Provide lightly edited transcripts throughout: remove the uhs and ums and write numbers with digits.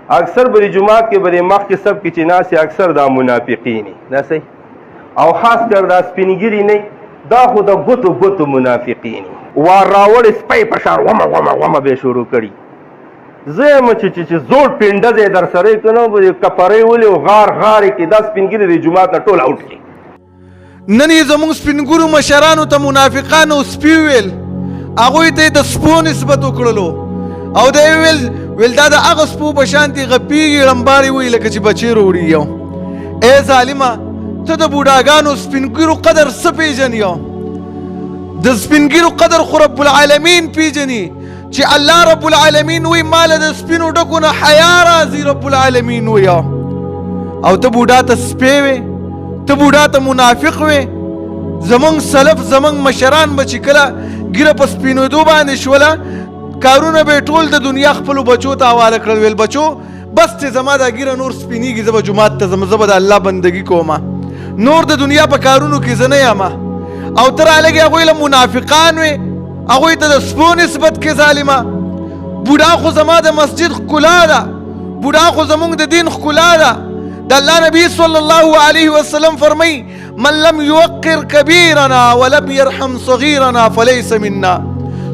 اکثر بری جماعت کې بری مخ کې سب کې چې ناسي اکثر دا منافقین دا صحیح او خاص کر دا سپینګری نه دا خو د ګوتو منافقین وار راوړ سپی په شار ومه به شروع کړي زه یم چې زوړ پنډه دی در سره کنه کپړې ولې غار کې دا سپینګری د جماعت نه ټول اوټ کړي نن یې زموږ سپینګرو مشرانو ته منافقانو سپي ویل هغوی ته یې د سپو نسبت وکړلو او دی ویل دا د هغه سپو په شانتې غپېږي ړمباړې وایي لکه چې بچې روړي یو ای ظالمه ته د بوډاګانو سپینګرو قدر څه پېژنې یو د سپینګرو قدر خو رب العالمین پېژني چې الله رب العالمین وی ماله د سپینو ډکو نه حیا راځي رب العالمین وی او ته بوډا ته سپی وې ته بوډا ته منافق وې زمونږ سلف زمونږ مشران به چې کله ګیره په سپینېدو باندې شوله کارونه به ټول د دنیا خپلو بچو ته حواله کړل ویل بچو بس چې زما دا ګیره نور سپینېږي زه به جومات ته ځم زه به د الله بندګي کومه نور د دنیا په کارونو کې زه نه یم او ته رالګې هغوی له منافقان وې هغوی ته د سپو نسبت کې ظالمه بوډا خو زما د مسجد ښکلا ده بوډا خو زمونږ د دین ښکلا ده د الله نبی صلی الله علیه وسلم فرمای من لم یوقر کبیرنا ولم یرحم صغیرنا فلیس منا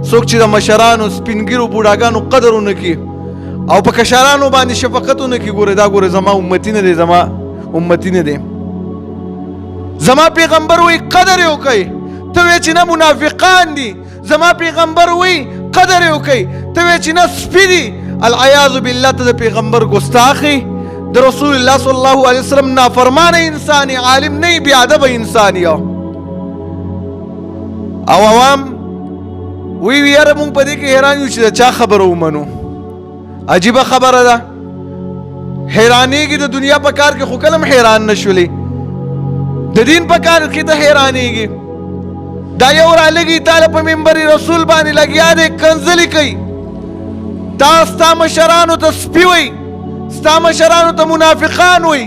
څوک چې د مشرانو سپینګیرو بوډاګانو قدر ونه کړي او په کشرانو باندې شفقت ونه کړي ګوره دا ګوره زما امتی نه دی زما امتی نه دی زما پیغمبر وی قدر یې وکئ ته وایې چې نه منافقان دي زما پیغمبر وی قدر یې وکئ ته وایې چې نه سپي دي العیاذ بالله ته د پیغمبر ګستاخي د رسول الله صلی الله علیه وسلم نافرمانه انسان عالم نه بی ادب انسان یو او عوام وی یاره مونږ په دې کې حیران یو چې د چا خبره ومنو عجیبه خبره ده حیرانېږي د دنیا په کار کې خو کله هم حیران نه شولې د دین په کار کې ته حیرانېږي دا یو رالګي تاله په منبر رسول باندې لګیا دی کنځلې کوي تا ستا مشرانو ته سپي وی ستا مشرانو ته منافقان وی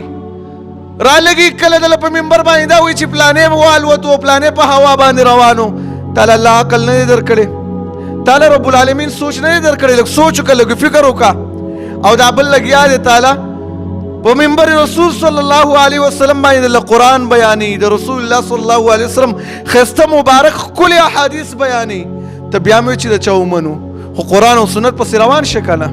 رالګي کله دله په منبر باندې دا وی چې پلانې والوتو پلانې په هوا باندې روانو تعالی الله عقل نه دی درکړی تعالی رب العالمین سوچ نه دی درکړی لږ سوچ وکړه لږ فکر وکړه او دا بل لګیا دی تعالی په منبر رسول صلی الله علیه وسلم باندې د قرآن بیانې د رسول الله صلی الله علیه وسلم ښایسته مبارک ښکلي احادیث بیانې ته بیا مې چې د چا ومنو خو قرآن او سنت پسې روان شه که نه